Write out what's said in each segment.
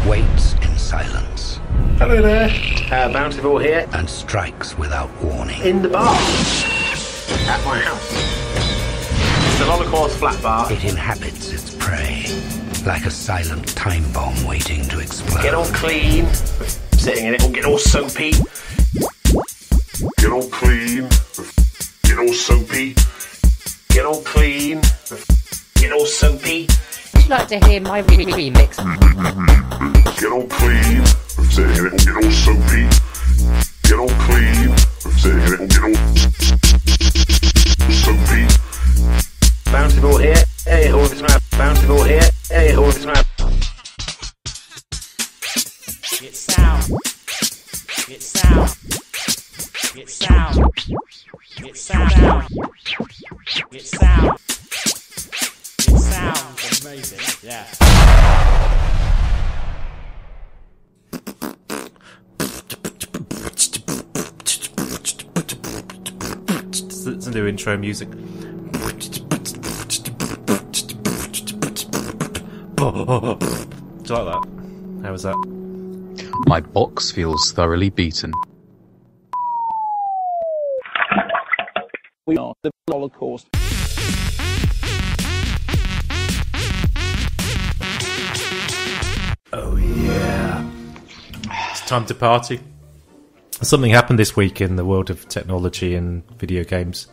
waits in silence. Hello there. Bountiful here. And strikes without warning. In the bar. At my house. It's the Holocaust flat bar. It inhabits its prey, like a silent time bomb waiting to explode. Get all clean. Sitting in it. Get all soapy. Get all clean. Get all soapy. Get all clean. Get all soapy. Would you like to hear my remix? Get all clean. Sitting in it. Get all soapy. Get all clean. Sitting in it. Get all soapy. Bountiful here. Hey, hold this map. Bountiful here. Hey, hold this map. Get sound. Get sound. Get sound. Get sound. Get sound. Get sound. Amazing. Yeah. It's a new intro music. Do you like that? How was that? My box feels thoroughly beaten. We are the Holocaust. Oh yeah. It's time to party. Something happened this week in the world of technology and video games.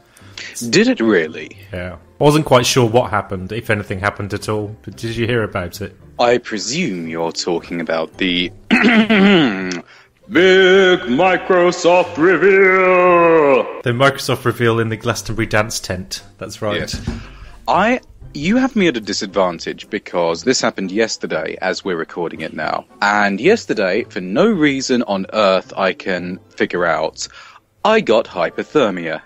Did it really? Yeah. I wasn't quite sure what happened, if anything happened at all, but did you hear about it? I presume you're talking about the big Microsoft reveal! The Microsoft reveal in the Glastonbury dance tent. That's right. Yes. You have me at a disadvantage because this happened yesterday as we're recording it now. And yesterday, for no reason on earth I can figure out, I got hypothermia.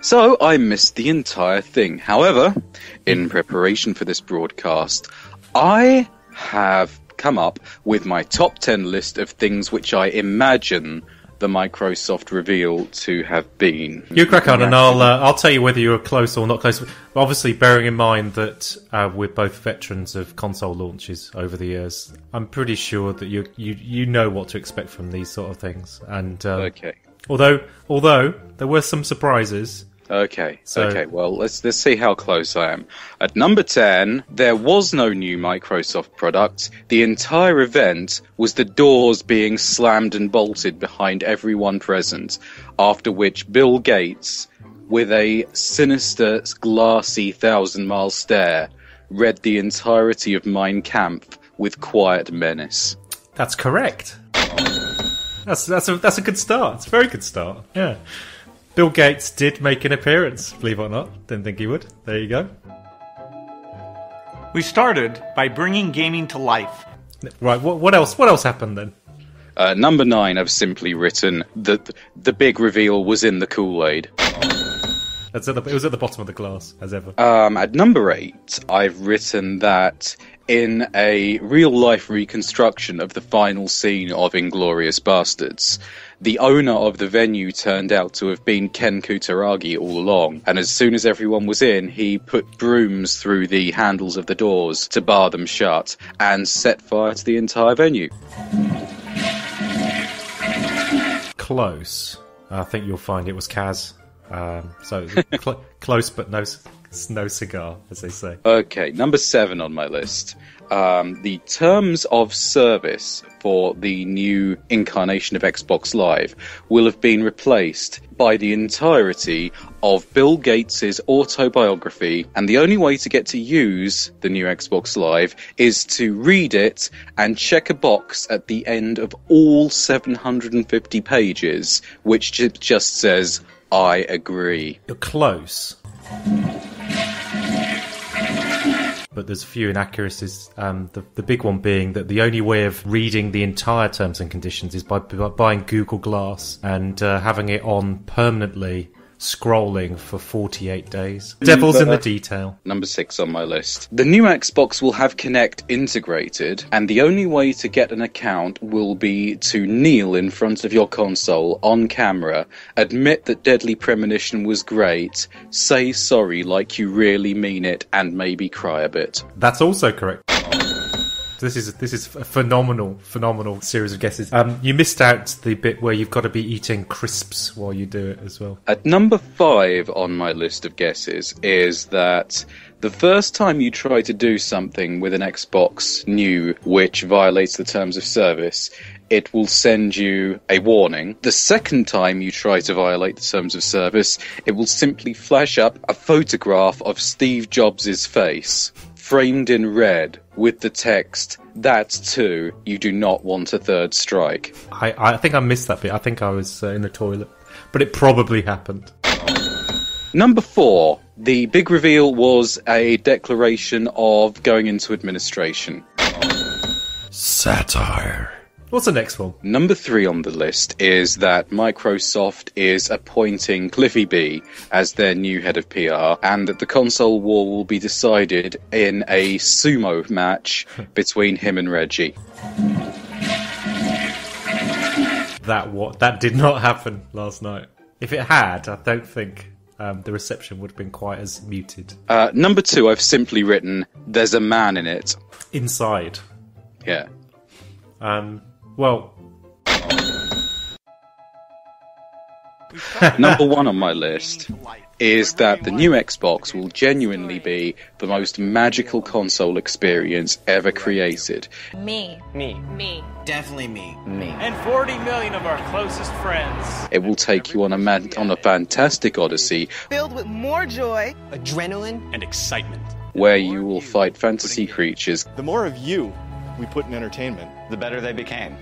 So I missed the entire thing. However, in preparation for this broadcast, I have come up with my top 10 list of things which I imagine the Microsoft reveal to have been. You crack on, and I'll tell you whether you're close or not close. Obviously, bearing in mind that we're both veterans of console launches over the years, I'm pretty sure that you know what to expect from these sort of things. And okay. Although there were some surprises. Okay. Well, let's see how close I am. At number 10, there was no new Microsoft product. The entire event was the doors being slammed and bolted behind everyone present, after which Bill Gates, with a sinister, glassy, 1,000-mile stare, read the entirety of Mein Kampf with quiet menace. That's correct. That's a good start. It's a very good start. Yeah. Bill Gates did make an appearance, believe it or not. Didn't think he would. There you go. We started by bringing gaming to life. Right, what else? What else happened then? Number 9, I've simply written that the big reveal was in the Kool-Aid. It was at the bottom of the glass, as ever. At number 8, I've written that in a real-life reconstruction of the final scene of Inglourious Basterds, the owner of the venue turned out to have been Ken Kutaragi all along, and as soon as everyone was in, he put brooms through the handles of the doors to bar them shut, and set fire to the entire venue. Close. I think you'll find it was Kaz. Close, but no cigar, as they say. Okay, number 7 on my list. The terms of service for the new incarnation of Xbox Live will have been replaced by the entirety of Bill Gates' autobiography, and the only way to get to use the new Xbox Live is to read it and check a box at the end of all 750 pages, which just says, I agree. You're close. But there's a few inaccuracies. The big one being that the only way of reading the entire terms and conditions is by buying Google Glass and having it on permanently scrolling for 48 days. Devil's in the detail. Number 6 on my list. The new Xbox will have Kinect integrated, and the only way to get an account will be to kneel in front of your console on camera, admit that Deadly Premonition was great, say sorry like you really mean it, and maybe cry a bit. That's also correct. This is a phenomenal series of guesses. You missed out the bit where you've got to be eating crisps while you do it as well. At number 5 on my list of guesses is that the first time you try to do something with an Xbox New which violates the terms of service, it will send you a warning. The second time you try to violate the terms of service, it will simply flash up a photograph of Steve Jobs' face, framed in red, with the text, "That's two, you do not want a third strike." I think I missed that bit. I think I was in the toilet. But it probably happened. Number 4, the big reveal was a declaration of going into administration. Satire. What's the next one? Number 3 on the list is that Microsoft is appointing Cliffy B as their new head of PR, and that the console war will be decided in a sumo match between him and Reggie. That did not happen last night. If it had, I don't think the reception would have been quite as muted. Number 2, I've simply written, "There's a man in it." Inside. Yeah. Well... Number 1 on my list is that the new Xbox will genuinely be the most magical console experience ever created. Me. Definitely me. And 40 million of our closest friends. It will take you on a fantastic odyssey Filled with more joy, Adrenaline. And excitement. where you will fight fantasy creatures, The more of you we put in entertainment, the better they became.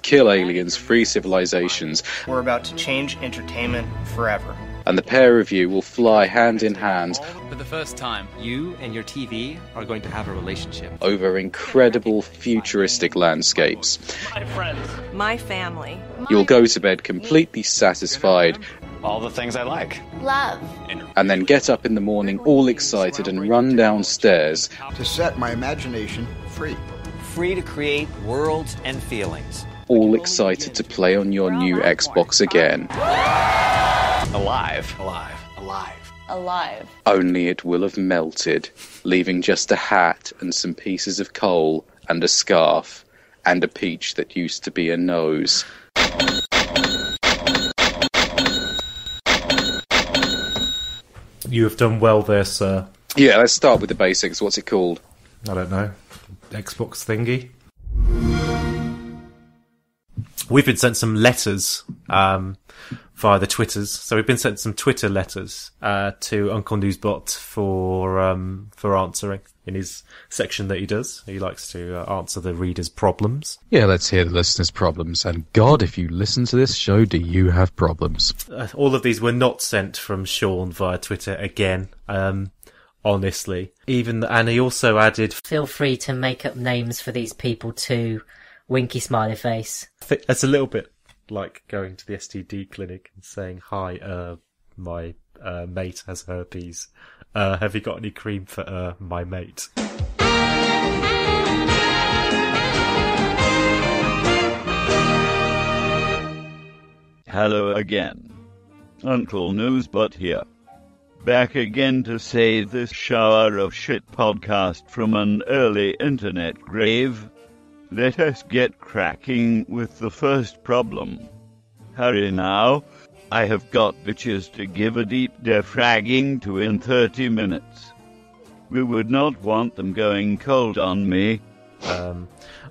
kill aliens, free civilizations, We're about to change entertainment forever. and the pair of you will fly hand in hand For the first time, you and your TV are going to have a relationship. over incredible futuristic landscapes. My friends. My family. You'll go to bed completely satisfied All the things I like. Love. and then get up in the morning all excited and run downstairs To set my imagination free. Free to create worlds and feelings. all excited to play on your new Xbox again. Alive. Alive. Only it will have melted, leaving just a hat and some pieces of coal and a scarf and a peach that used to be a nose. You have done well there, sir. Yeah, let's start with the basics. What's it called? I don't know. Xbox thingy. We've been sent some letters via the Twitters. So we've been sent some Twitter letters to Uncle Newsbot for answering in his section that he does. He likes to answer the readers' problems. Yeah, let's hear the listeners' problems. And God, if you listen to this show, do you have problems? All of these were not sent from Sean via Twitter again. Honestly, and he also added, Feel free to make up names for these people too. Winky smiley face. That's a little bit like going to the STD clinic and saying, "Hi, my mate has herpes. Have you got any cream for my mate?" Hello again. Uncle Newsbot here. Back again to save this shower of shit podcast from an early internet grave. Let us get cracking with the first problem. Hurry now. I have got bitches to give a deep defragging to in 30 minutes. We would not want them going cold on me.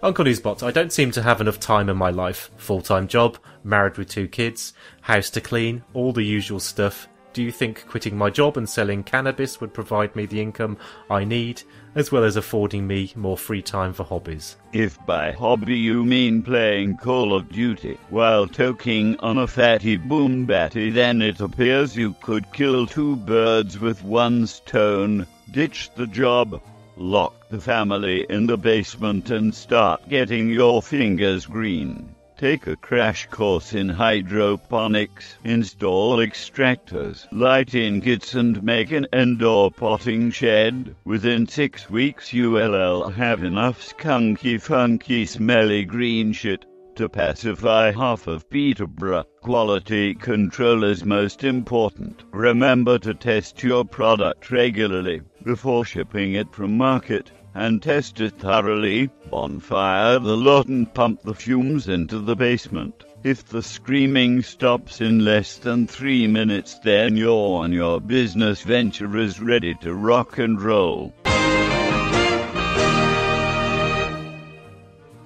Uncle Newsbot, I don't seem to have enough time in my life. Full-time job, married with 2 kids, house to clean, all the usual stuff. Do you think quitting my job and selling cannabis would provide me the income I need, as well as affording me more free time for hobbies? If by hobby you mean playing Call of Duty while toking on a fatty boom batty, then it appears you could kill 2 birds with 1 stone. Ditch the job, lock the family in the basement and start getting your fingers green. Take a crash course in hydroponics, install extractors, light ingots and make an indoor potting shed. Within 6 weeks you'll have enough skunky, funky, smelly green shit to pacify half of Peterborough. Quality control is most important. Remember to test your product regularly before shipping it from market. and test it thoroughly. Bonfire the lot and pump the fumes into the basement. If the screaming stops in less than 3 minutes, then your business venture is ready to rock and roll.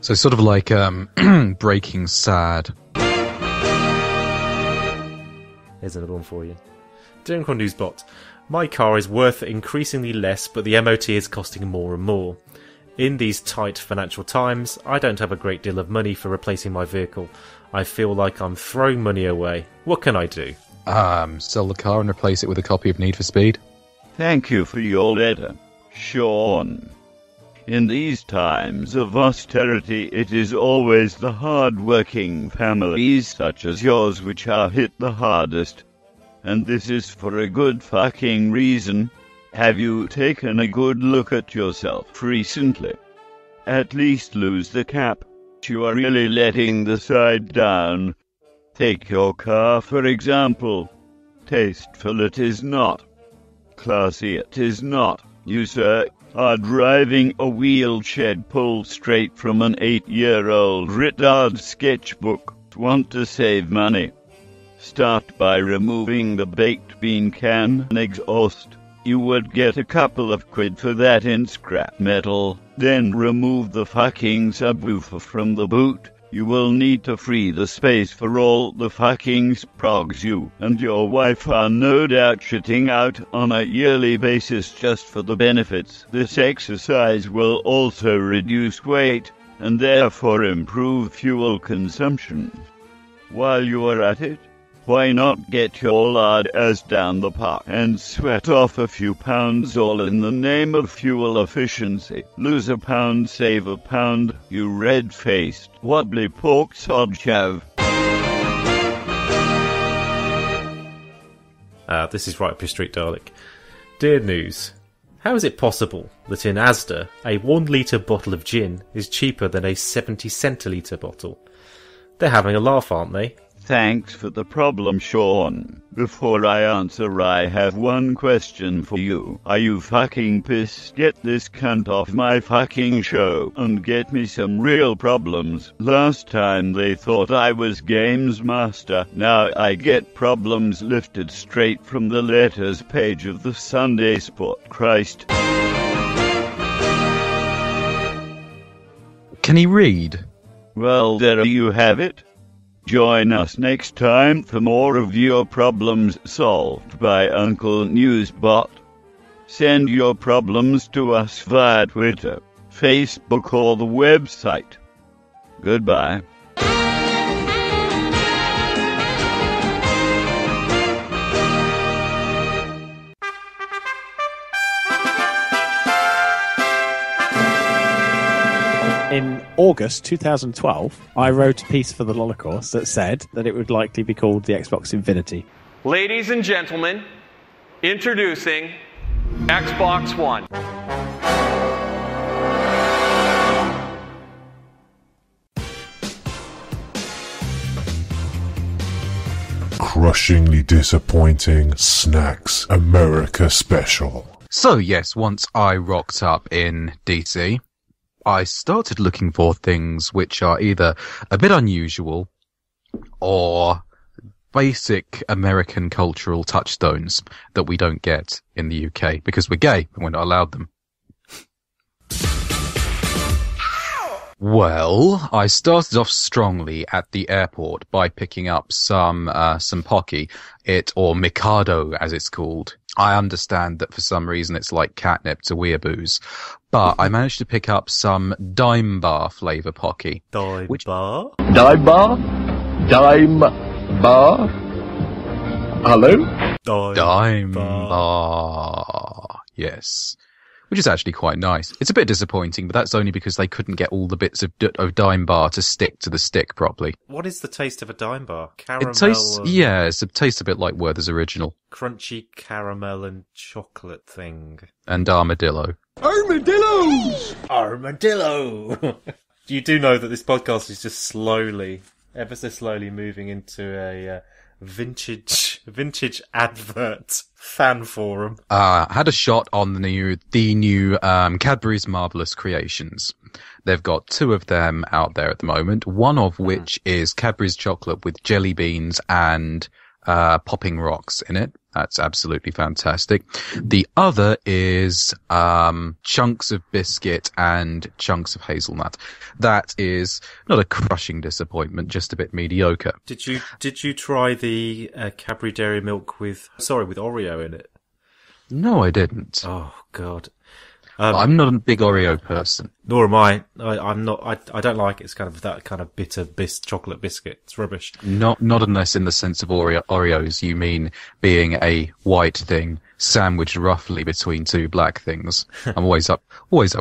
So sort of like Breaking Sad. Here's another one for you. Drinker Newsbot. My car is worth increasingly less, but the MOT is costing more and more. In these tight financial times, I don't have a great deal of money for replacing my vehicle. I feel like I'm throwing money away. What can I do? Sell the car and replace it with a copy of Need for Speed. Thank you for your letter, Sean. In these times of austerity, it is always the hard-working families such as yours which are hit the hardest. And this is for a good fucking reason. Have you taken a good look at yourself recently? At least lose the cap. You are really letting the side down. Take your car, for example. Tasteful it is not. Classy it is not. You, sir, are driving a wheelshed pulled straight from an 8-year-old retard sketchbook. Want to save money? Start by removing the baked bean can exhaust. You would get a couple of quid for that in scrap metal. Then remove the fucking subwoofer from the boot. You will need to free the space for all the fucking sprogs you and your wife are no doubt shitting out on a yearly basis just for the benefits. This exercise will also reduce weight and therefore improve fuel consumption. While you are at it, why not get your lard ass down the park and sweat off a few pounds all in the name of fuel efficiency? Lose a pound, save a pound, you red-faced, wobbly pork sod chav. This is right up your street, Dalek. Dear News, how is it possible that in Asda a 1 litre bottle of gin is cheaper than a 70 centilitre bottle? They're having a laugh, aren't they? Thanks for the problem, Sean. Before I answer, I have one question for you. Are you fucking pissed? Get this cunt off my fucking show and get me some real problems. Last time they thought I was games master. Now I get problems lifted straight from the letters page of the Sunday Sport. Christ. Can he read? Well, there you have it. Join us next time for more of your problems solved by Uncle Newsbot. Send your problems to us via Twitter, Facebook, or the website. Goodbye. In August 2012, I wrote a piece for the Lolacourse that said that it would likely be called the Xbox Infinity. Ladies and gentlemen, introducing Xbox One. Crushingly disappointing Snacks America special. So yes, once I rocked up in DC, I started looking for things which are either a bit unusual or basic American cultural touchstones that we don't get in the UK because we're gay and we're not allowed them. Well, I started off strongly at the airport by picking up some Pocky, or Mikado as it's called. I understand that for some reason it's like catnip to weeaboos, but I managed to pick up some Dime Bar flavour Pocky. Dime Bar? Dime Bar? Dime Bar? Hello? Dime Bar. Yes. Which is actually quite nice. It's a bit disappointing, but that's only because they couldn't get all the bits of Dime Bar to stick to the stick properly. What is the taste of a Dime Bar? Caramel? It tastes a bit like Werther's Original. Crunchy caramel and chocolate thing. And armadillo. Armadillos! Armadillo! You do know that this podcast is just slowly, ever so slowly moving into a Vintage advert fan forum. Had a shot on the new Cadbury's Marvellous Creations. They've got 2 of them out there at the moment, one of which is Cadbury's chocolate with jelly beans and popping rocks in it. That's absolutely fantastic. The other is chunks of biscuit and chunks of hazelnut. That is not a crushing disappointment, just a bit mediocre. Did you try the Cadbury Dairy Milk with Oreo in it? No, I didn't. Oh God. I'm not a big Oreo person. Nor am I. I'm not. I don't like it. It's kind of that kind of bitter chocolate biscuit. It's rubbish. Not unless in the sense of Oreos you mean being a white thing sandwiched roughly between 2 black things. I'm always up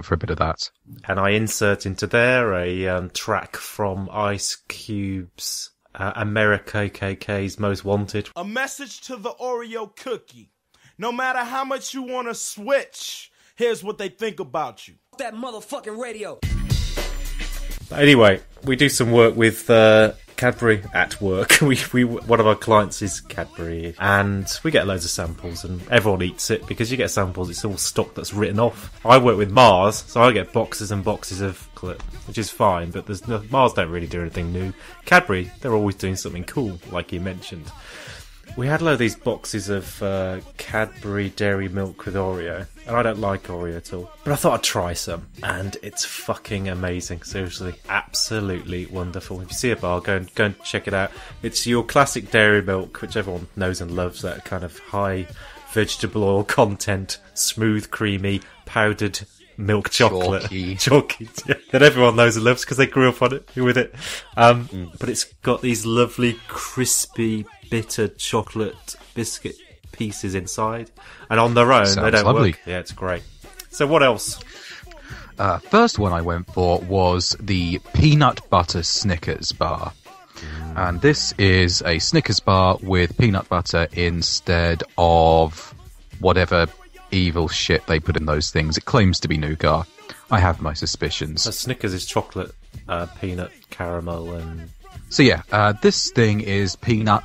for a bit of that. And I insert into there a track from Ice Cube's America KK's Most Wanted. A message to the Oreo cookie. No matter how much you want to switch, here's what they think about you. That motherfucking radio. Anyway, we do some work with Cadbury at work. We one of our clients is Cadbury, and we get loads of samples, and everyone eats it because you get samples. It's all stock that's written off. I work with Mars, so I get boxes and boxes of clip, which is fine. But Mars don't really do anything new. Cadbury, they're always doing something cool, like you mentioned. We had a load of these boxes of Cadbury Dairy Milk with Oreo, and I don't like Oreo at all. But I thought I'd try some, and it's fucking amazing. Seriously, absolutely wonderful. If you see a bar, go and check it out. It's your classic dairy milk, which everyone knows and loves, that kind of high vegetable oil content, smooth, creamy, powdered milk chocolate. Chalky. Yeah, that everyone knows and loves because they grew up on it, with it. But it's got these lovely, crispy, bitter chocolate biscuit pieces inside, and on their own they don't work. Yeah, it's great. So what else? First one I went for was the peanut butter Snickers bar. And this is a Snickers bar with peanut butter instead of whatever evil shit they put in those things. It claims to be nougat. I have my suspicions. Snickers is chocolate, peanut, caramel, and... So yeah, this thing is peanut,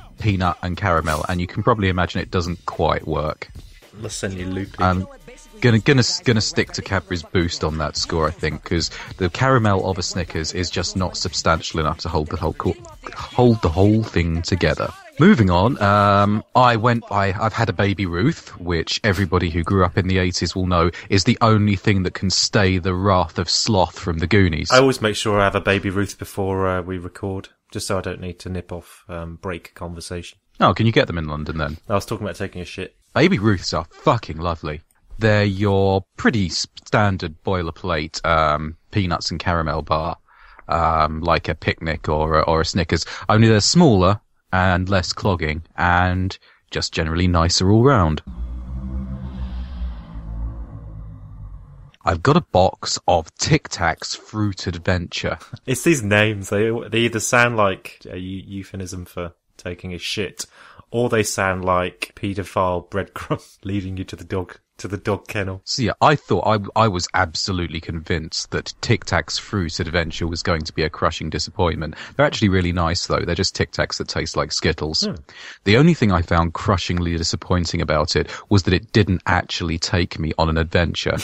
and caramel, and you can probably imagine it doesn't quite work. Let's send you loopy. I'm gonna stick to Cadbury's Boost on that score, I think, because the caramel of a Snickers is just not substantial enough to hold the whole thing together. Moving on, I've had a Baby Ruth, which everybody who grew up in the 80s will know is the only thing that can stay the wrath of sloth from the Goonies. I always make sure I have a Baby Ruth before we record, just so I don't need to nip off, break conversation. Oh, can you get them in London then? I was talking about taking a shit. Baby Ruths are fucking lovely. They're your pretty standard boilerplate peanuts and caramel bar, like a Picnic or a Snickers, only they're smaller and less clogging, and just generally nicer all round. I've got a box of Tic Tacs Fruit Adventure. It's these names, they either sound like a euphemism for taking a shit, or they sound like paedophile breadcrumb leading you to the dog kennel. So yeah, I thought I was absolutely convinced that Tic Tacs Fruit Adventure was going to be a crushing disappointment. They're actually really nice though. They're just Tic Tacs that taste like Skittles. The only thing I found crushingly disappointing about it was that it didn't actually take me on an adventure.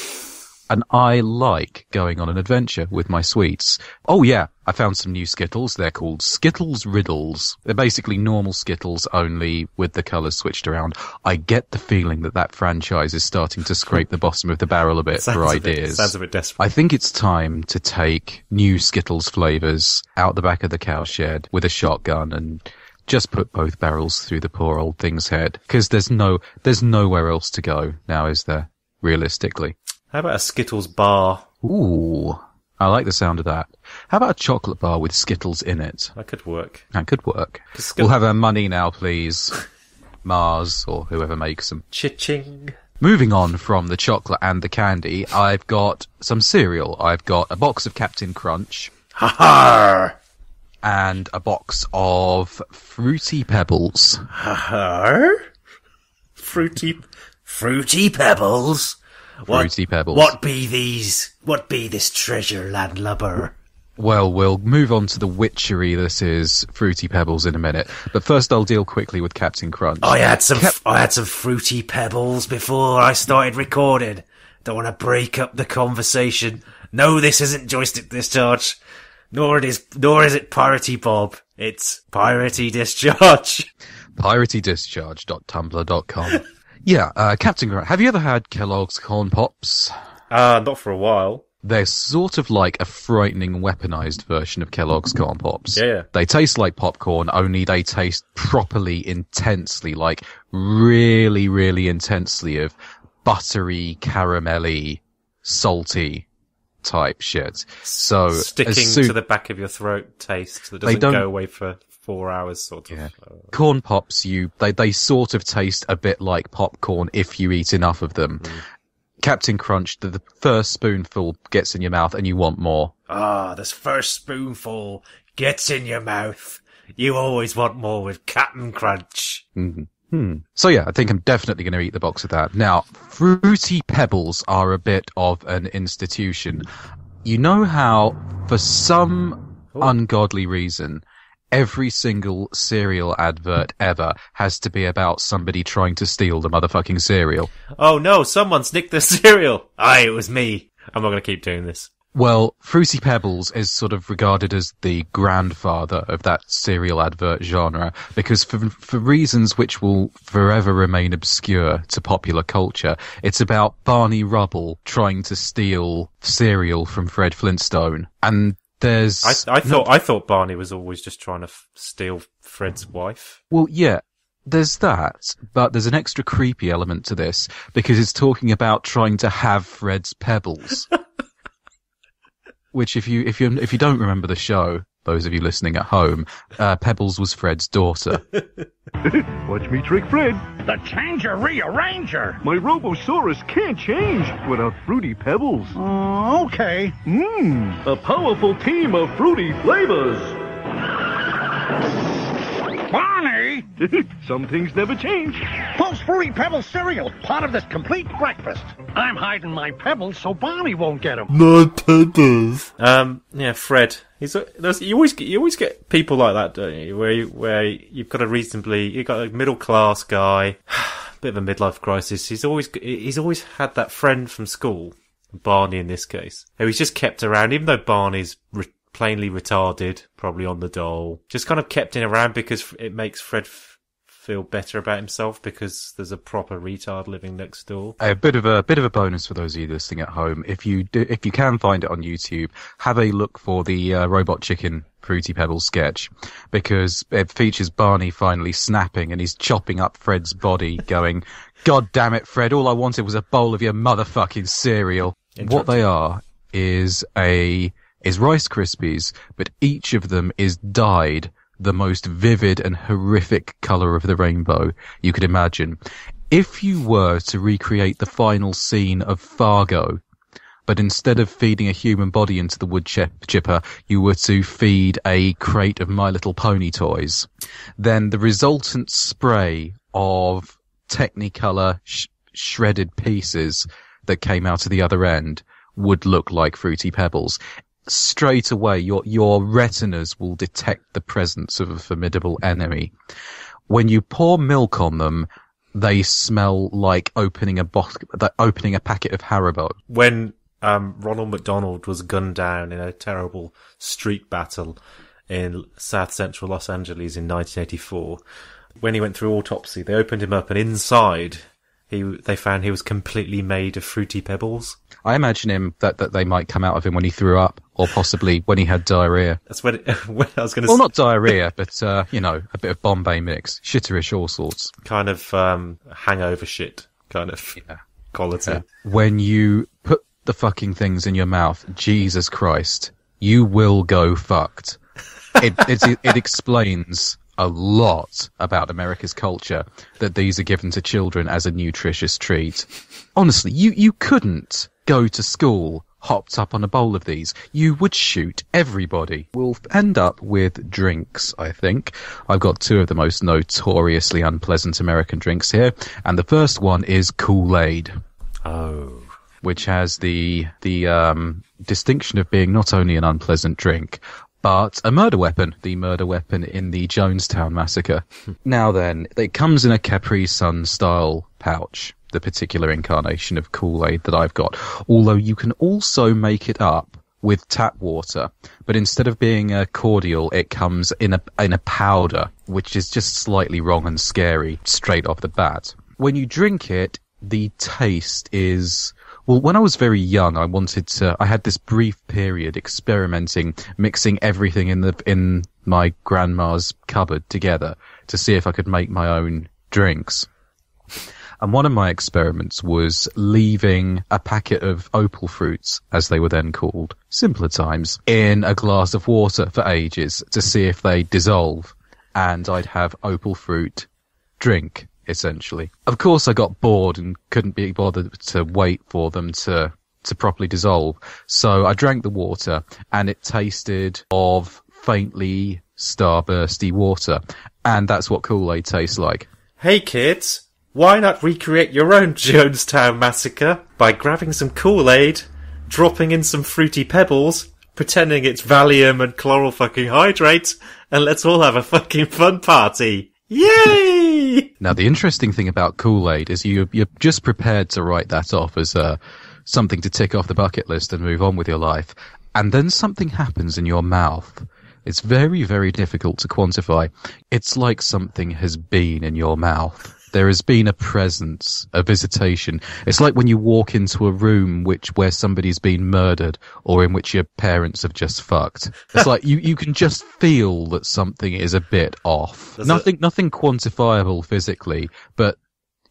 And I like going on an adventure with my sweets. Oh yeah, I found some new Skittles. They're called Skittles Riddles. They're basically normal Skittles, only with the colours switched around. I get the feeling that franchise is starting to scrape the bottom of the barrel a bit for ideas. Sounds a bit desperate. I think it's time to take new Skittles flavours out the back of the cowshed with a shotgun and just put both barrels through the poor old thing's head. Because there's nowhere else to go now, is there? Realistically. How about a Skittles bar? Ooh, I like the sound of that. How about a chocolate bar with Skittles in it? That could work. We'll have our money now, please. Mars, or whoever makes them. Cha-ching. Moving on from the chocolate and the candy, I've got some cereal. I've got a box of Captain Crunch. Ha-ha! And a box of Fruity Pebbles. Ha-ha! Fruity Pebbles? Fruity Pebbles. What be this treasure, landlubber? Well, we'll move on to the witchery this is Fruity Pebbles in a minute. But first I'll deal quickly with Captain Crunch. I had some Fruity Pebbles before I started recording. Don't want to break up the conversation. No, this isn't Joystick Discharge. Nor is it Piratey Bob. It's Piratey Discharge. PirateyDischarge.tumblr.com. Yeah, Captain Crunch, have you ever had Kellogg's Corn Pops? Not for a while. They're sort of like a frightening weaponized version of Kellogg's Corn Pops. Yeah. They taste like popcorn, only they taste properly intensely, like really, really intensely of buttery, caramelly, salty type shit. So sticking to the back of your throat taste that doesn't go away for 4 hours, sort of. Yeah. Corn Pops, they sort of taste a bit like popcorn if you eat enough of them. Captain Crunch, the first spoonful gets in your mouth and you want more. This first spoonful gets in your mouth. You always want more with Captain Crunch. Mm-hmm. So yeah, I think I'm definitely going to eat the box of that. Now, Fruity Pebbles are a bit of an institution. You know how, for some ungodly reason, every single cereal advert ever has to be about somebody trying to steal the motherfucking cereal. Oh no, someone nicked the cereal. Aye, it was me. I'm not going to keep doing this. Well, Fruity Pebbles is sort of regarded as the grandfather of that cereal advert genre, because for reasons which will forever remain obscure to popular culture, it's about Barney Rubble trying to steal cereal from Fred Flintstone. And there's... I thought Barney was always just trying to steal Fred's wife. Well, yeah, there's that, but there's an extra creepy element to this, because it's talking about trying to have Fred's Pebbles. Which, if you don't remember the show, those of you listening at home, Pebbles was Fred's daughter. Watch me trick Fred. The Changer Rearranger. My Robosaurus can't change without Fruity Pebbles. Okay. A powerful team of fruity flavors. Barney! Some things never change. Post Fruity Pebbles cereal, part of this complete breakfast. I'm hiding my Pebbles so Barney won't get them. Not Pebbles. Yeah, Fred. You always get people like that, don't you? Where you've got a middle class guy, bit of a midlife crisis. He's always had that friend from school, Barney in this case, who he's just kept around, even though Barney's plainly retarded, probably on the dole. Just kind of kept him around because it makes Fred feel better about himself because there's a proper retard living next door. A bit of a bonus for those of you listening at home. If you can find it on YouTube, have a look for the Robot Chicken Fruity Pebbles sketch, because it features Barney finally snapping and he's chopping up Fred's body, going, "God damn it, Fred! All I wanted was a bowl of your motherfucking cereal." What they are is Rice Krispies, but each of them is dyed the most vivid and horrific colour of the rainbow you could imagine. If you were to recreate the final scene of Fargo, but instead of feeding a human body into the wood chipper, you were to feed a crate of My Little Pony toys, then the resultant spray of Technicolor shredded pieces that came out of the other end would look like Fruity Pebbles. Straight away, your retinas will detect the presence of a formidable enemy. When you pour milk on them, they smell like opening a packet of Haribo. When Ronald McDonald was gunned down in a terrible street battle in South Central Los Angeles in 1984, when he went through autopsy, they opened him up, and inside they found he was completely made of Fruity Pebbles. I imagine him that they might come out of him when he threw up, or possibly when he had diarrhea. That's when I was going to. Well, not diarrhea, but a bit of Bombay mix, shitterish, all sorts. Kind of hangover shit, kind of quality. Yeah. When you put the fucking things in your mouth, Jesus Christ, you will go fucked. It explains a lot about America's culture that these are given to children as a nutritious treat. Honestly, you couldn't go to school hopped up on a bowl of these. You would shoot everybody. We'll end up with drinks, I think. I've got two of the most notoriously unpleasant American drinks here, and the first one is Kool-Aid. Oh. which has the distinction of being not only an unpleasant drink, but a murder weapon, the murder weapon in the Jonestown Massacre. Now then, it comes in a Capri Sun style pouch, the particular incarnation of Kool-Aid that I've got, although you can also make it up with tap water, but instead of being a cordial, it comes in a powder, which is just slightly wrong and scary straight off the bat. When you drink it, the taste is... Well, when I was very young, I had this brief period experimenting, mixing everything in my grandma's cupboard together to see if I could make my own drinks. And one of my experiments was leaving a packet of opal fruits, as they were then called, simpler times, in a glass of water for ages to see if they dissolve. And I'd have opal fruit drink, essentially. Of course, I got bored and couldn't be bothered to wait for them to properly dissolve. So I drank the water, and it tasted of faintly starbursty water. And that's what Kool-Aid tastes like. Hey kids! Why not recreate your own Jonestown Massacre by grabbing some Kool-Aid, dropping in some Fruity Pebbles, pretending it's Valium and chloral fucking hydrate, and let's all have a fucking fun party. Yay! Now, the interesting thing about Kool-Aid is you're just prepared to write that off as something to tick off the bucket list and move on with your life. And then something happens in your mouth. It's very, very difficult to quantify. It's like something has been in your mouth. There has been a presence, a visitation. It's like when you walk into a room where somebody's been murdered or in which your parents have just fucked. It's like you can just feel that something is a bit off. Nothing quantifiable physically, but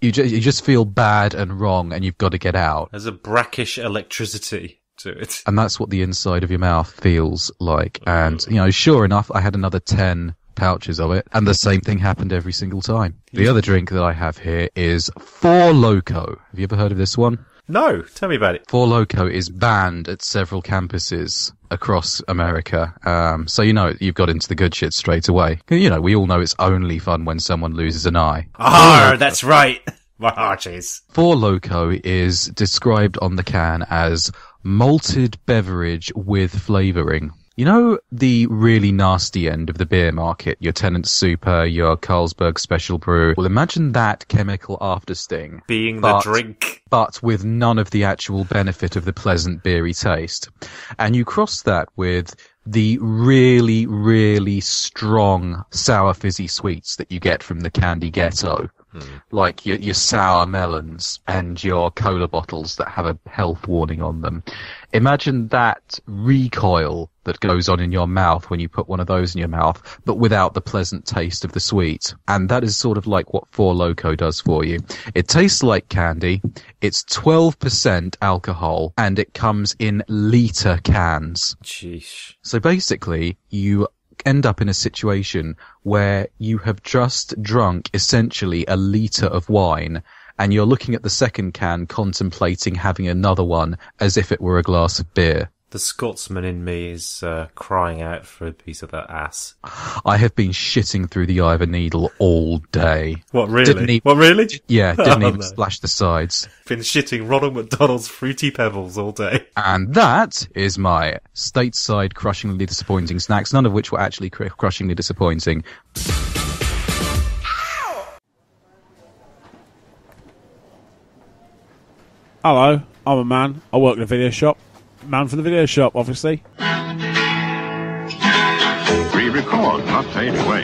you just feel bad and wrong and you've got to get out. There's a brackish electricity to it. And that's what the inside of your mouth feels like. And, sure enough, I had another 10 pouches of it, and the same thing happened every single time. The other drink that I have here is Four Loko. Have you ever heard of this one? No, tell me about it. Four Loko is banned at several campuses across America, so you've got into the good shit straight away. We all know it's only fun when someone loses an eye. That's right. My arches. Four Loko is described on the can as malted beverage with flavouring. You know the really nasty end of the beer market, your Tennant Super, your Carlsberg Special Brew? Well, imagine that chemical aftersting. Being the drink. But with none of the actual benefit of the pleasant beery taste. And you cross that with the really, really strong sour fizzy sweets that you get from the candy ghetto. Like your sour melons and your cola bottles that have a health warning on them. Imagine that recoil that goes on in your mouth when you put one of those in your mouth, but without the pleasant taste of the sweet. And that is sort of like what Four Loko does for you. It tastes like candy, it's 12% alcohol, and it comes in litre cans. Sheesh. So basically, you end up in a situation where you have just drunk essentially a litre of wine and you're looking at the second can contemplating having another one as if it were a glass of beer. The Scotsman in me is crying out for a piece of that ass. I have been shitting through the eye of a needle all day. What, really? What, really? Yeah, didn't even splash the sides. Been shitting Ronald McDonald's Fruity Pebbles all day. And that is my stateside crushingly disappointing snacks, none of which were actually crushingly disappointing. Hello, I'm a man. I work in a video shop. Man from the video shop, obviously. Re-record, not fade away.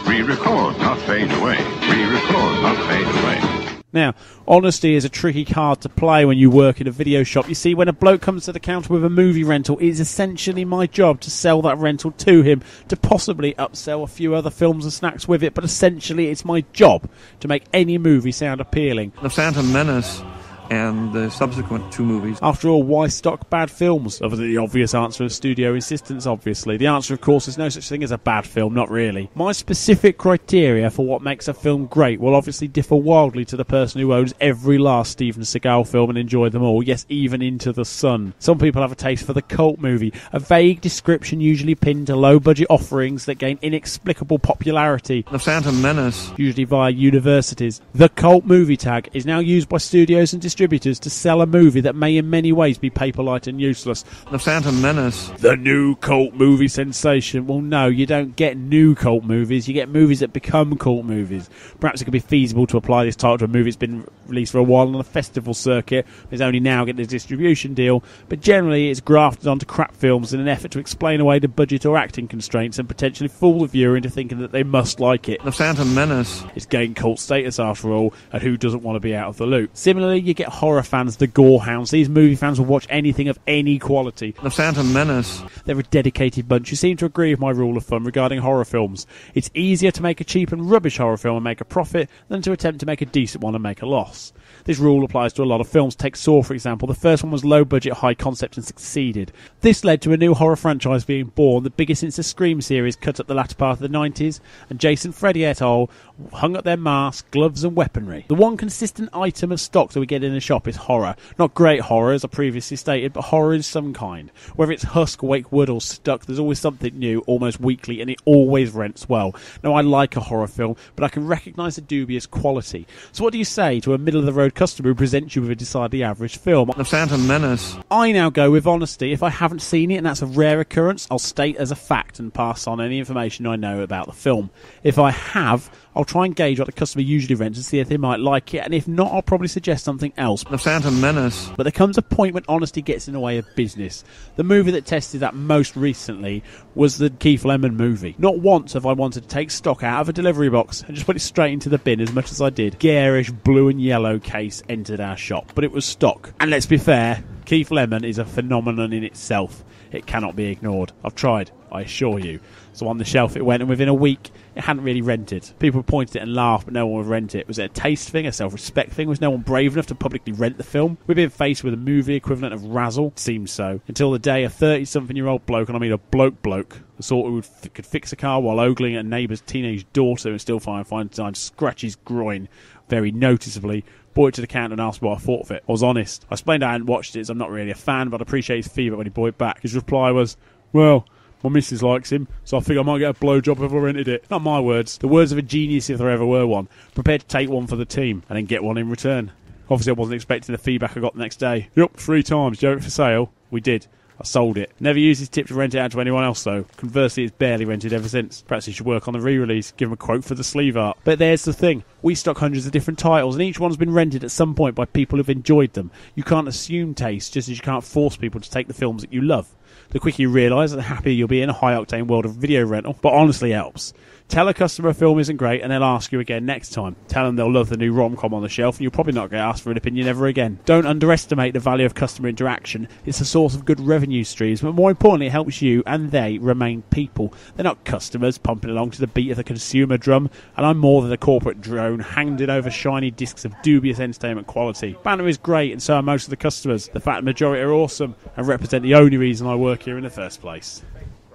Re-record, not fade away. Re-record, not fade away. Now, honesty is a tricky card to play when you work in a video shop. You see, when a bloke comes to the counter with a movie rental, it is essentially my job to sell that rental to him, to possibly upsell a few other films and snacks with it, but essentially it's my job to make any movie sound appealing. The Phantom Menace and the subsequent two movies. After all, why stock bad films? The obvious answer is studio insistence, obviously. The answer, of course, is no such thing as a bad film, not really. My specific criteria for what makes a film great will obviously differ wildly to the person who owns every last Steven Seagal film and enjoyed them all, yes, even Into the Sun. Some people have a taste for the cult movie, a vague description usually pinned to low-budget offerings that gain inexplicable popularity. The Phantom Menace. Usually via universities. The cult movie tag is now used by studios and distributors distributors to sell a movie that may in many ways be paper-light and useless. The Phantom Menace. The new cult movie sensation. Well, no, you don't get new cult movies. You get movies that become cult movies. Perhaps it could be feasible to apply this title to a movie that's been released for a while on a festival circuit. It's only now getting a distribution deal. But generally, it's grafted onto crap films in an effort to explain away the budget or acting constraints and potentially fool the viewer into thinking that they must like it. The Phantom Menace. It's gained cult status after all, and who doesn't want to be out of the loop? Similarly, you get horror fans, the gore hounds. These movie fans will watch anything of any quality. The Phantom Menace. They're a dedicated bunch who seem to agree with my rule of thumb regarding horror films. It's easier to make a cheap and rubbish horror film and make a profit than to attempt to make a decent one and make a loss. This rule applies to a lot of films. Take Saw, for example. The first one was low budget, high concept and succeeded. This led to a new horror franchise being born, the biggest since the Scream series cut up the latter part of the 90s, and Jason Freddy et al. Hung up their masks, gloves and weaponry. The one consistent item of stock that we get in a shop is horror. Not great horror, as I previously stated, but horror of some kind. Whether it's Husk, Wake Wood or Stuck, there's always something new, almost weekly, and it always rents well. Now, I like a horror film, but I can recognise the dubious quality. So what do you say to a middle-of-the-road customer who presents you with a decidedly average film? The Phantom Menace. I now go with honesty. If I haven't seen it, and that's a rare occurrence, I'll state as a fact and pass on any information I know about the film. If I have, I'll try and gauge what the customer usually rents and see if they might like it, and if not, I'll probably suggest something else. The Phantom Menace. But there comes a point when honesty gets in the way of business. The movie that tested that most recently was the Keith Lemon movie. Not once have I wanted to take stock out of a delivery box and just put it straight into the bin as much as I did. Garish blue and yellow case entered our shop, but it was stock. And let's be fair, Keith Lemon is a phenomenon in itself. It cannot be ignored. I've tried, I assure you. So on the shelf it went, and within a week it hadn't really rented. People pointed at it and laughed, but no one would rent it. Was it a taste thing, a self-respect thing? Was no one brave enough to publicly rent the film? We've been faced with a movie equivalent of Razzle. Seems so. Until the day a 30-something-year-old bloke, and I mean a bloke, the sort who could fix a car while ogling a neighbour's teenage daughter and still find time to scratch his groin very noticeably, brought it to the counter and asked what I thought of it. I was honest. I explained I hadn't watched it, so I'm not really a fan, but I appreciate his feedback when he brought it back. His reply was, well, my missus likes him, so I think I might get a blowjob if I rented it. Not my words. The words of a genius if there ever were one. Prepared to take one for the team and then get one in return. Obviously I wasn't expecting the feedback I got the next day. Yup, 3 times. Do you have it for sale? We did. I sold it. Never used his tip to rent it out to anyone else though. Conversely, it's barely rented ever since. Perhaps he should work on the re-release, give him a quote for the sleeve art. But there's the thing. We stock hundreds of different titles and each one's been rented at some point by people who've enjoyed them. You can't assume taste just as you can't force people to take the films that you love. The quicker you realise, the happier you'll be in a high-octane world of video rental, but honestly helps. Tell a customer a film isn't great and they'll ask you again next time. Tell them they'll love the new rom-com on the shelf and you'll probably not get asked for an opinion ever again. Don't underestimate the value of customer interaction. It's a source of good revenue streams, but more importantly it helps you and they remain people. They're not customers pumping along to the beat of the consumer drum, and I'm more than a corporate drone handed over shiny discs of dubious entertainment quality. Banner is great and so are most of the customers. The fact majority are awesome and represent the only reason I work here in the first place.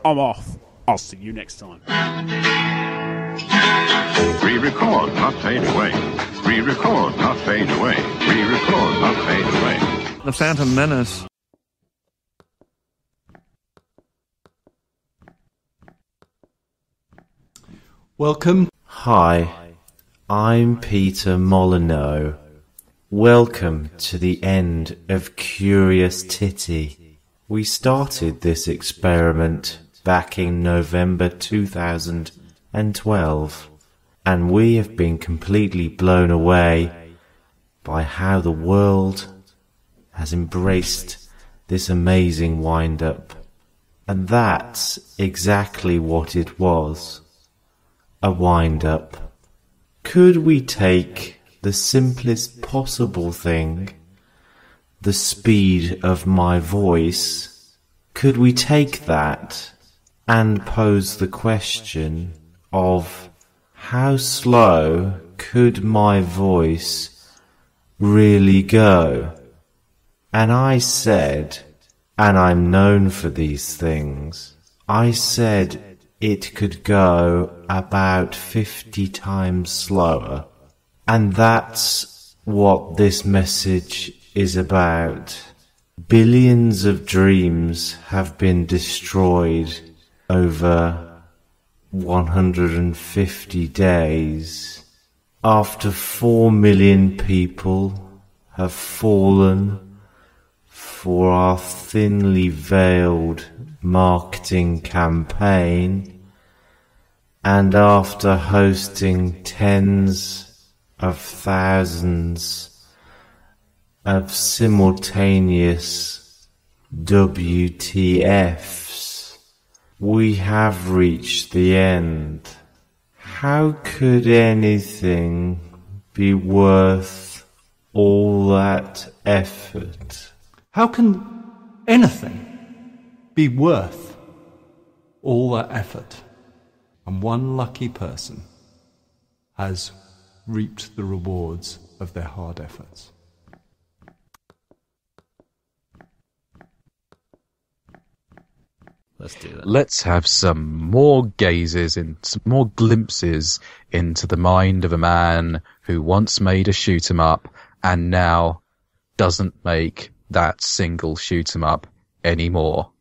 I'm off. I'll see you next time. Re-record, not fade away. Re-record, not fade away. Re-record, not fade away. The Phantom Menace. Welcome. Hi, I'm Peter Molyneux. Welcome to the end of Curious Titty. We started this experiment back in November 2012, and we have been completely blown away by how the world has embraced this amazing wind-up. And that's exactly what it was. A wind-up. Could we take the simplest possible thing, the speed of my voice, could we take that and pose the question of how slow could my voice really go? And I said, and I'm known for these things, I said it could go about 50 times slower. And that's what this message is about. Billions of dreams have been destroyed over 150 days. After 4 million people have fallen for our thinly veiled marketing campaign, and after hosting tens of thousands of simultaneous WTFs, we have reached the end. How could anything be worth all that effort? How can anything be worth all that effort? And one lucky person has reaped the rewards of their hard efforts. Let's do that. Let's have some more gazes and some more glimpses into the mind of a man who once made a shoot 'em up and now doesn't make that single shoot 'em up anymore.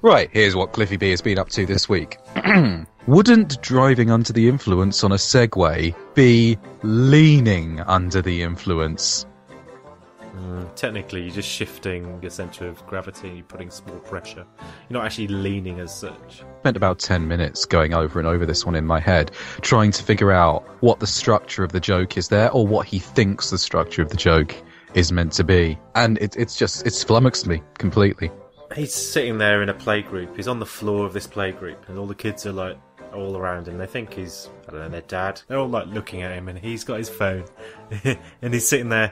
Right, here's what Cliffy B has been up to this week. Wouldn't driving under the influence on a Segway be leaning under the influence? Technically, you're just shifting your centre of gravity and you're putting small pressure. You're not actually leaning as such. Spent about 10 minutes going over and over this one in my head, trying to figure out what the structure of the joke is there, or what he thinks the structure of the joke is meant to be. And it's flummoxed me completely. He's sitting there in a playgroup. He's on the floor of this playgroup, and all the kids are like all around him. They think he's, I don't know, their dad. They're all like looking at him, and he's got his phone, and he's sitting there.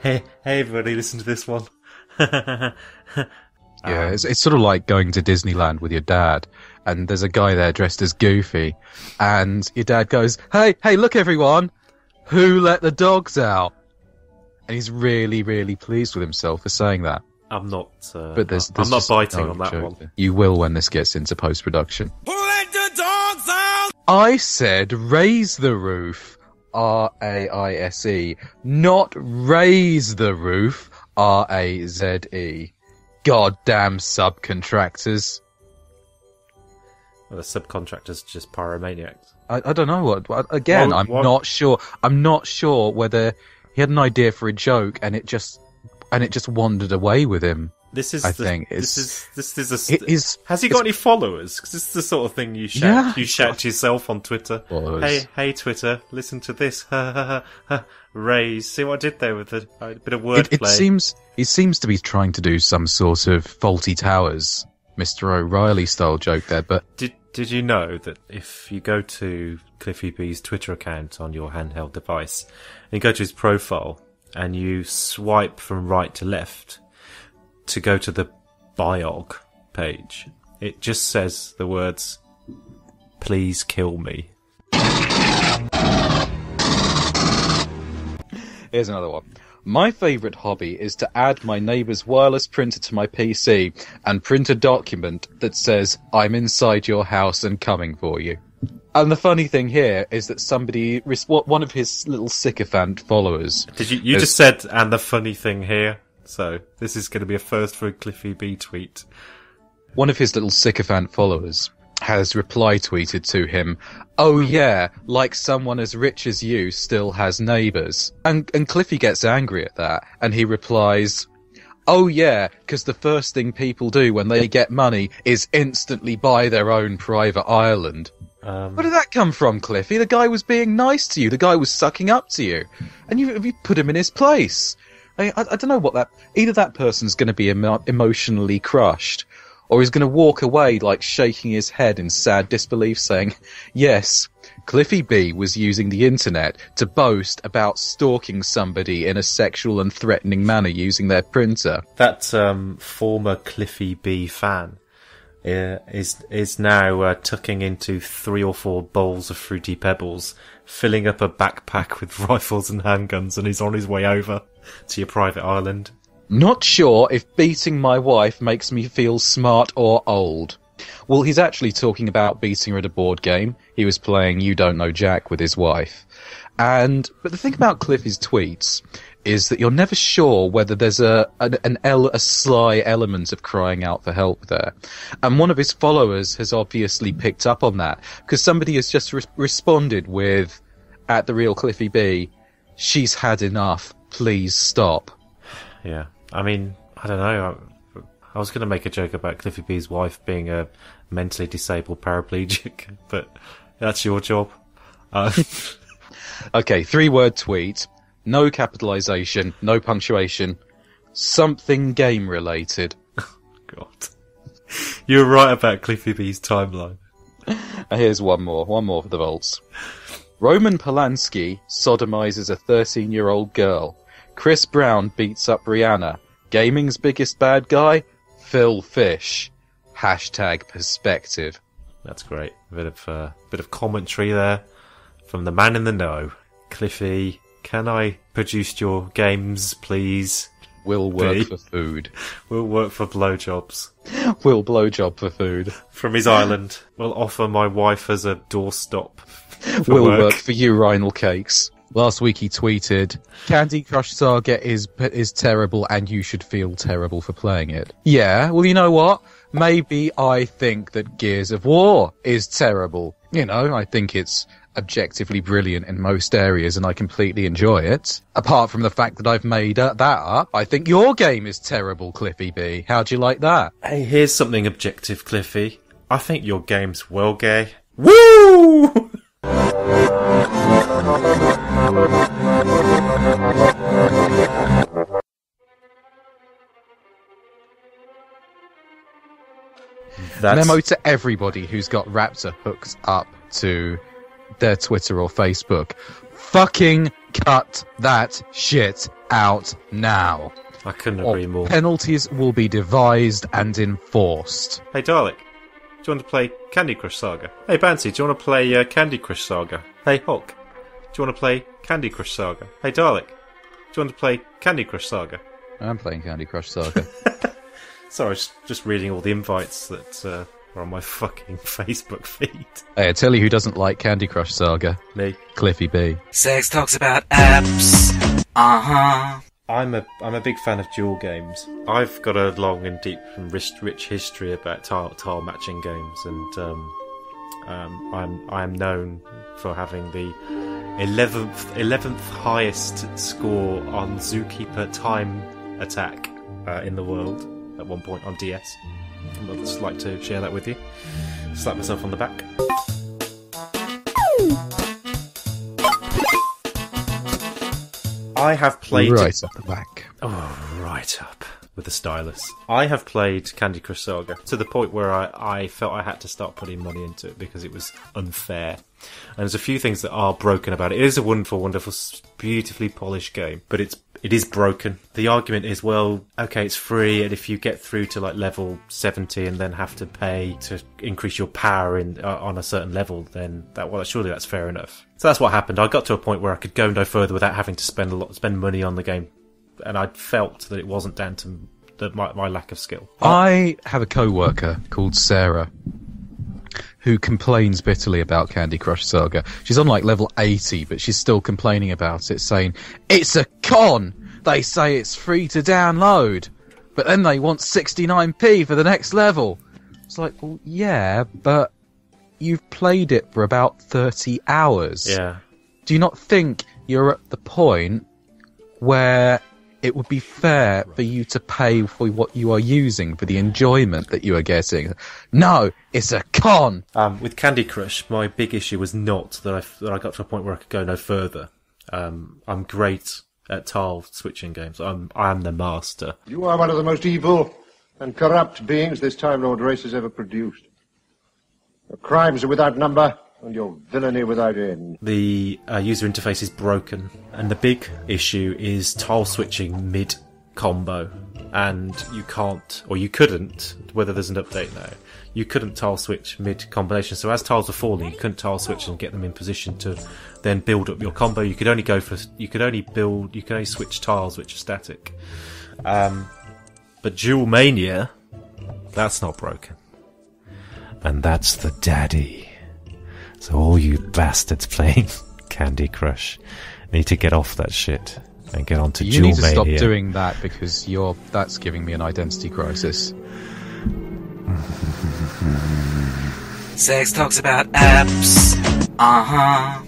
Hey, everybody, listen to this one. Yeah, it's sort of like going to Disneyland with your dad, and there's a guy there dressed as Goofy, and your dad goes, "Hey, look, everyone, who let the dogs out?" And he's really, really pleased with himself for saying that. I'm not. But there's I'm not just biting no on that joke one. there. You will when this gets into post-production. Who let the dogs out? I said raise the roof, R-A-I-S-E, not raise the roof, R-A-Z-E. Goddamn subcontractors. Well, the subcontractors just pyromaniacs. I don't know what. Again, I'm not sure. I'm not sure whether he had an idea for a joke and it just wandered away with him. This is. I Has he got any followers? Because this is the sort of thing you shout. Yeah, you shout to yourself on Twitter. Followers. Hey, Twitter! Listen to this. Raise. See what I did there with a bit of wordplay. He seems to be trying to do some sort of Faulty Towers, Mr. O'Reilly style joke there. But did you know that if you go to Cliffy B's Twitter account on your handheld device, and you go to his profile, and you swipe from right to left to go to the biog page, it just says the words, "Please kill me." Here's another one. My favourite hobby is to add my neighbour's wireless printer to my PC and print a document that says, "I'm inside your house and coming for you." And the funny thing here is that one of his little sycophant followers... You just said, and the funny thing here, so this is going to be a first for a Cliffy B tweet. One of his little sycophant followers has reply tweeted to him, "Oh yeah, like someone as rich as you still has neighbours." And Cliffy gets angry at that, and he replies, "Oh yeah, because the first thing people do when they get money is instantly buy their own private island." Where did that come from, Cliffy? The guy was being nice to you. The guy was sucking up to you. And you put him in his place. I don't know what that... Either that person's going to be emotionally crushed, or he's going to walk away like shaking his head in sad disbelief saying, "Yes, Cliffy B was using the internet to boast about stalking somebody in a sexual and threatening manner using their printer." That former Cliffy B fan is now tucking into 3 or 4 bowls of Fruity Pebbles, filling up a backpack with rifles and handguns, and he's on his way over to your private island. Not sure if beating my wife makes me feel smart or old. Well, he's actually talking about beating her at a board game. He was playing You Don't Know Jack with his wife. But the thing about Cliffy's tweets is that you're never sure whether there's a sly element of crying out for help there. And one of his followers has obviously picked up on that, because somebody has just responded with, at the real Cliffy B, "She's had enough, please stop." Yeah, I mean, I don't know. I was going to make a joke about Cliffy B's wife being a mentally disabled paraplegic, but that's your job. Okay, 3-word tweet. No capitalisation, no punctuation. Something game related. God. You're right about Cliffy B's timeline. Here's one more for the vaults. Roman Polanski sodomizes a 13-year-old girl. Chris Brown beats up Rihanna. Gaming's biggest bad guy? Phil Fish. #perspective. That's great. A bit of commentary there from the man in the know. Cliffy, can I produce your games, please? Will work for food. Will work for blowjobs. Will blowjob for food. From his island. Will offer my wife as a doorstop. Will work for urinal cakes. Last week he tweeted, "Candy Crush Saga is terrible and you should feel terrible for playing it." Yeah, well, you know what? Maybe I think that Gears of War is terrible. You know, I think it's objectively brilliant in most areas and I completely enjoy it. Apart from the fact that I've made that up, I think your game is terrible, Cliffy B. How'd you like that? Hey, here's something objective, Cliffy. I think your game's well gay. Woo! Memo to everybody who's got Raptor hooked up to their Twitter or Facebook. Fucking cut that shit out now. I couldn't agree more. Penalties will be devised and enforced. Hey, Dalek, do you want to play Candy Crush Saga? Hey, Bancy, do you want to play Candy Crush Saga? Hey, Hulk, do you want to play Candy Crush Saga? Hey, Dalek, do you want to play Candy Crush Saga? I'm playing Candy Crush Saga. Sorry, I was just reading all the invites that are on my fucking Facebook feed. Hey, I tell you who doesn't like Candy Crush Saga. Me. Cliffy B. Sex talks about apps. I'm a big fan of duel games. I've got a long and deep and rich history about tile matching games, and I'm known for having the 11th highest score on Zookeeper Time Attack in the world at one point on DS. I'd just like to share that with you. Slap myself on the back. I have played... Right up the back. Oh, right up. With the stylus. I have played Candy Crush Saga to the point where I felt I had to start putting money into it because it was unfair. And there's a few things that are broken about it. It is a wonderful, beautifully polished game, but it is broken. The argument is, well, okay, it's free, and if you get through to like level 70 and then have to pay to increase your power on a certain level, then surely that's fair enough. So that's what happened. I got to a point where I could go no further without having to spend money on the game, and I felt that it wasn't down to my lack of skill. I have a co-worker called Sarah who complains bitterly about Candy Crush Saga. She's on like level 80, but she's still complaining about it, saying, "It's a con! They say it's free to download, but then they want 69p for the next level." It's like, well, yeah, but you've played it for about 30 hours. Yeah. Do you not think you're at the point where it would be fair for you to pay for what you are using, for the enjoyment that you are getting? No, it's a con! With Candy Crush, my big issue was not that I got to a point where I could go no further. I'm great at tile switching games. I am the master. You are one of the most evil and corrupt beings this Time Lord race has ever produced. Your crimes are without number, and your villainy without end. The user interface is broken, and the big issue is tile switching mid-combo, and you can't, or you couldn't, whether there's an update now, you couldn't tile switch mid-combination, so as tiles are falling, you couldn't tile switch and get them in position to then build up your combo. You could only switch tiles which are static. But Duel Mania, that's not broken. And that's the daddy. So all you bastards playing Candy Crush need to get off that shit. And get on to You need to stop Jewelmania. doing that because that's giving me an identity crisis. Sex talks about apps. Uh-huh.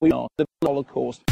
We are the Holocaust.